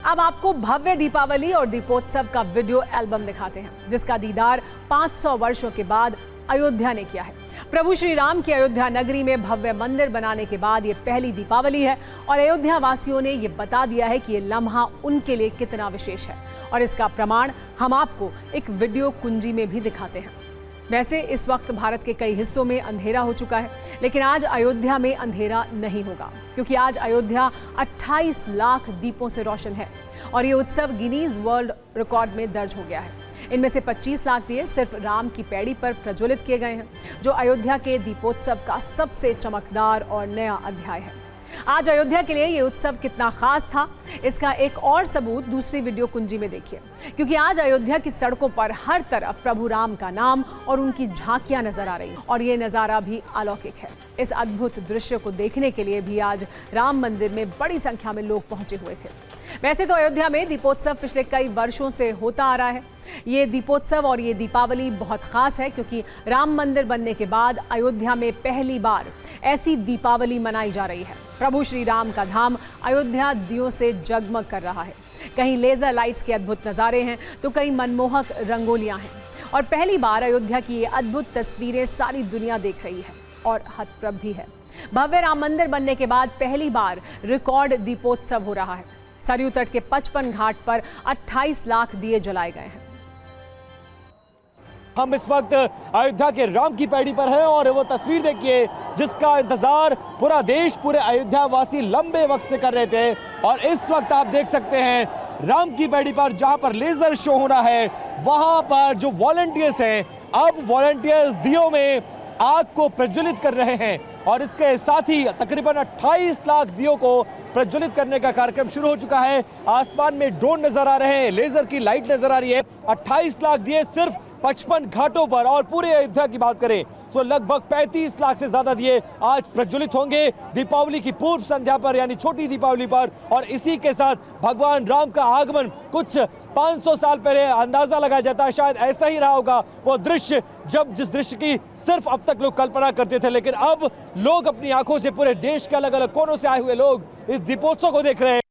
अब आपको भव्य दीपावली और दीपोत्सव का वीडियो एल्बम दिखाते हैं, जिसका दीदार 500 वर्षों के बाद अयोध्या ने किया है। प्रभु श्री राम की अयोध्या नगरी में भव्य मंदिर बनाने के बाद ये पहली दीपावली है और अयोध्या वासियों ने ये बता दिया है कि ये लम्हा उनके लिए कितना विशेष है, और इसका प्रमाण हम आपको एक वीडियो कुंजी में भी दिखाते हैं। वैसे इस वक्त भारत के कई हिस्सों में अंधेरा हो चुका है, लेकिन आज अयोध्या में अंधेरा नहीं होगा, क्योंकि आज अयोध्या 28 लाख दीपों से रोशन है और ये उत्सव गिनीज वर्ल्ड रिकॉर्ड में दर्ज हो गया है। इनमें से 25 लाख दिए सिर्फ राम की पैड़ी पर प्रज्वलित किए गए हैं, जो अयोध्या के दीपोत्सव का सबसे चमकदार और नया अध्याय है। आज अयोध्या के लिए ये उत्सव कितना खास था, इसका एक और सबूत दूसरी वीडियो कुंजी में देखिए, क्योंकि आज अयोध्या की सड़कों पर हर तरफ प्रभु राम का नाम और उनकी झांकियां नजर आ रही हैं, और ये नजारा भी अलौकिक है। इस अद्भुत दृश्य को देखने के लिए भी आज राम मंदिर में बड़ी संख्या में लोग पहुंचे हुए थे। वैसे तो अयोध्या में दीपोत्सव पिछले कई वर्षों से होता आ रहा है। ये दीपोत्सव और ये दीपावली बहुत खास है, क्योंकि राम मंदिर बनने के बाद अयोध्या में पहली बार ऐसी दीपावली मनाई जा रही है। प्रभु श्री राम का धाम अयोध्या दियों से जगमग कर रहा है। कहीं लेजर लाइट्स के अद्भुत नज़ारे हैं, तो कहीं मनमोहक रंगोलियां हैं, और पहली बार अयोध्या की ये अद्भुत तस्वीरें सारी दुनिया देख रही है और हतप्रभ भी है। भव्य राम मंदिर बनने के बाद पहली बार रिकॉर्ड दीपोत्सव हो रहा है। सरयू तट के 55 घाट पर 28 लाख दिए जलाए गए हैं। हम इस वक्त अयोध्या के राम की पैड़ी पर हैं और वो तस्वीर देखिए जिसका इंतजार पूरा देश, पूरे अयोध्या वासी लंबे वक्त से कर रहे थे। और इस वक्त आप देख सकते हैं राम की पैड़ी पर जहां पर लेजर शो हो रहा है, वहां पर जो वॉलंटियर्स हैं, अब वॉलंटियर्स दियों में आग को प्रज्वलित कर रहे हैं, और इसके साथ ही तकरीबन 28 लाख दियों को प्रज्वलित करने का कार्यक्रम शुरू हो चुका है। आसमान में ड्रोन नजर आ रहे हैं, लेजर की लाइट नजर आ रही है। 28 लाख दिए सिर्फ 55 घाटों पर, और पूरे अयोध्या की बात करें तो लगभग 35 लाख से ज्यादा दिए आज प्रज्वलित होंगे दीपावली की पूर्व संध्या पर, यानी छोटी दीपावली पर। और इसी के साथ भगवान राम का आगमन कुछ 500 साल पहले अंदाजा लगाया जाता है, शायद ऐसा ही रहा होगा वो दृश्य, जिस दृश्य की सिर्फ अब तक लोग कल्पना करते थे, लेकिन अब लोग अपनी आंखों से पूरे देश के अलग अलग कोनों से आए हुए लोग इस दीपोत्सव को देख रहे हैं।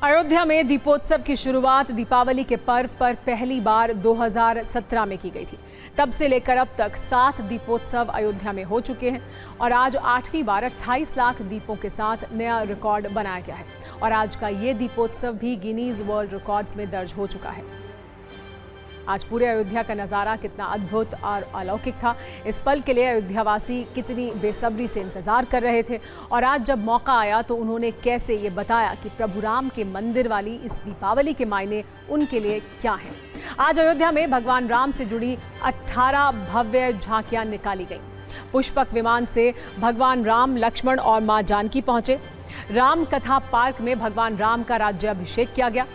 अयोध्या में दीपोत्सव की शुरुआत दीपावली के पर्व पर पहली बार 2017 में की गई थी। तब से लेकर अब तक 7 दीपोत्सव अयोध्या में हो चुके हैं, और आज 8वीं बार 28 लाख दीपों के साथ नया रिकॉर्ड बनाया गया है। और आज का ये दीपोत्सव भी गिनीज वर्ल्ड रिकॉर्ड्स में दर्ज हो चुका है। आज पूरे अयोध्या का नज़ारा कितना अद्भुत और अलौकिक था, इस पल के लिए अयोध्यावासी कितनी बेसब्री से इंतजार कर रहे थे, और आज जब मौका आया तो उन्होंने कैसे ये बताया कि प्रभु राम के मंदिर वाली इस दीपावली के मायने उनके लिए क्या हैं। आज अयोध्या में भगवान राम से जुड़ी 18 भव्य झांकियां निकाली गईं। पुष्पक विमान से भगवान राम, लक्ष्मण और मां जानकी पहुंचे। राम कथा पार्क में भगवान राम का राज्याभिषेक किया गया।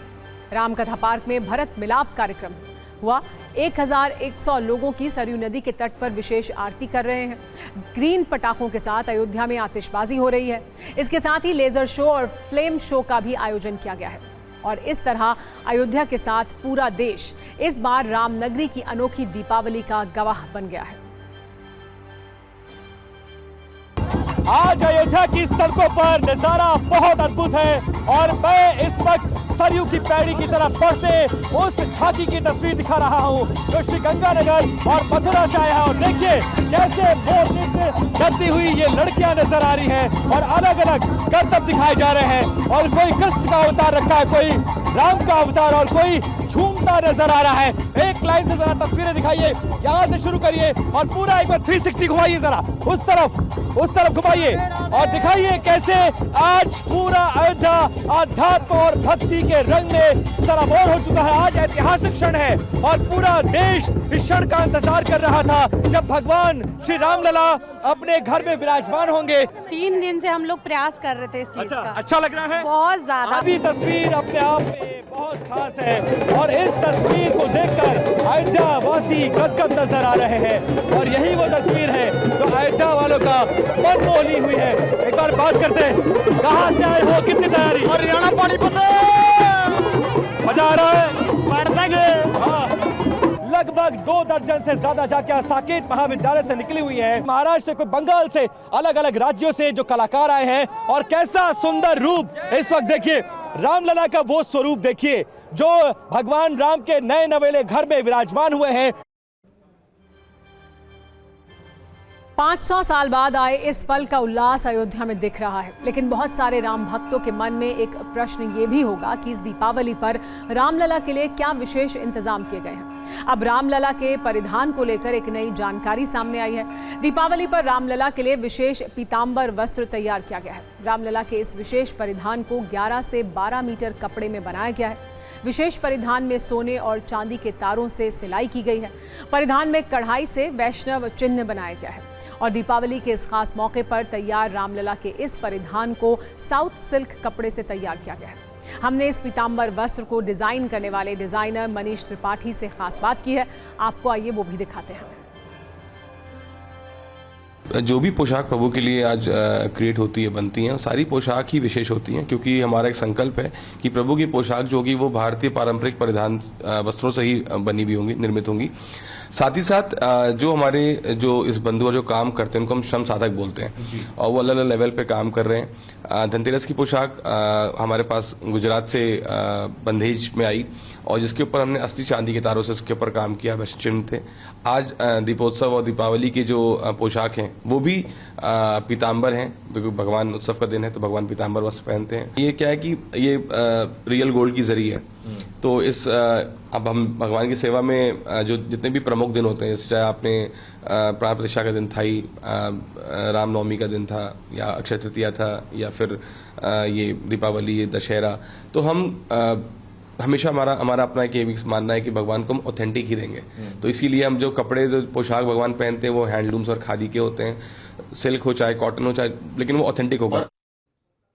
राम कथा पार्क में भरत मिलाप कार्यक्रम हुआ। 1100 लोगों की सरयू नदी के तट पर विशेष आरती कर रहे हैं। ग्रीन पटाखों के साथ अयोध्या में आतिशबाजी हो रही है। इसके साथ ही लेजर शो और फ्लेम शो का भी आयोजन किया गया है। और इस तरह अयोध्या के साथ पूरा देश इस बार रामनगरी की अनोखी दीपावली का गवाह बन गया है। आज अयोध्या की सड़कों पर नजारा बहुत अद्भुत है, और मैं इस वक्त सरयू की पैड़ी की तरफ बढ़ते उस झांकी की तस्वीर दिखा रहा हूं जो श्री गंगानगर और मथुरा से आया है। और देखिए कैसे मोर नृत्य करती हुई ये लड़कियां नजर आ रही हैं, और अलग अलग करतब दिखाए जा रहे हैं, और कोई कृष्ण का अवतार रखा है, कोई राम का अवतार, और कोई झूमता नजर आ रहा है। एक लाइन से जरा तस्वीरें दिखाइए, यहाँ से शुरू करिए और पूरा एक बार 360 घुमाइए, जरा उस तरफ घुमाइए और दिखाइए कैसे आज पूरा अयोध्या आध्यात्म और भक्ति के रंग में सराबोर हो चुका है। आज ऐतिहासिक क्षण है और पूरा देश इस क्षण का इंतजार कर रहा था जब भगवान श्री रामलला अपने घर में विराजमान होंगे। 3 दिन से हम लोग प्रयास कर रहे थे इस चीज का। अच्छा लग रहा है बहुत ज्यादा। अभी तस्वीर अपने आप में बहुत खास है, और इस तस्वीर को देखकर अयोध्या वासी गदगद नजर आ रहे हैं, और यही वो तस्वीर है जो अयोध्या वालों का मन मोह ली हुई है। एक बार बात करते हैं, कहाँ से आए हो, कितनी तैयारी? हरियाणा पानीपत। मजा आ रहा है? हाँ, लगभग लगभग 2 दर्जन से ज्यादा जाके साकेत महाविद्यालय से निकली हुई हैं। महाराष्ट्र से, कोई बंगाल से, अलग अलग राज्यों से जो कलाकार आए हैं। और कैसा सुंदर रूप इस वक्त देखिए, रामलला का वो स्वरूप देखिए जो भगवान राम के नए नवेले घर में विराजमान हुए हैं। 500 साल बाद आए इस पल का उल्लास अयोध्या में दिख रहा है, लेकिन बहुत सारे राम भक्तों के मन में एक प्रश्न ये भी होगा कि इस दीपावली पर रामलला के लिए क्या विशेष इंतजाम किए गए हैं। अब रामलला के परिधान को लेकर एक नई जानकारी सामने आई है। दीपावली पर रामलला के लिए विशेष पीतांबर वस्त्र तैयार किया गया है। रामलला के इस विशेष परिधान को 11 से 12 मीटर कपड़े में बनाया गया है। विशेष परिधान में सोने और चांदी के तारों से सिलाई की गई है। परिधान में कढ़ाई से वैष्णव चिन्ह बनाया गया है और दीपावली के इस खास मौके पर तैयार रामलला के इस परिधान को साउथ सिल्क कपड़े से तैयार किया गया है। हमने इस पीतांबर वस्त्र को डिजाइन करने वाले डिजाइनर मनीष त्रिपाठी से खास बात की है। आपको आइए वो भी दिखाते हैं। जो भी पोशाक प्रभु के लिए आज क्रिएट होती है, बनती हैं, सारी पोशाक ही विशेष होती हैं, क्योंकि हमारा एक संकल्प है कि प्रभु की पोशाक जो होगी वो भारतीय पारंपरिक परिधान वस्त्रों से ही बनी हुई होंगी, निर्मित होंगी। साथ ही साथ जो हमारे जो इस बंधु और जो काम करते हैं उनको हम श्रम साधक बोलते हैं और वो अलग अलग लेवल पे काम कर रहे हैं। धनतेरस की पोशाक हमारे पास गुजरात से बंदेज में आई और जिसके ऊपर हमने असली चांदी के तारों से उसके ऊपर काम किया, वैसे चिन्ह थे। आज दीपोत्सव और दीपावली की जो पोशाक हैं वो भी पीतांबर हैं, क्योंकि भगवान उत्सव का दिन है तो भगवान पीतांबर वस्त्र पहनते हैं। ये क्या है कि ये रियल गोल्ड की जरी है। तो इस अब हम भगवान की सेवा में जो जितने भी प्रमुख दिन होते हैं, जैसे चाहे आपने प्राण प्रतिष्ठा का दिन था ही, रामनवमी का दिन था, या अक्षय तृतीया था, या फिर ये दीपावली, ये दशहरा, तो हम हमेशा हमारा अपना एक मानना है कि भगवान को हम ऑथेंटिक ही देंगे। तो इसीलिए हम जो कपड़े, जो पोशाक भगवान पहनते हैं वो हैंडलूम्स और खादी के होते हैं। सिल्क हो चाहे कॉटन हो चाहे, लेकिन वो ऑथेंटिक होगा।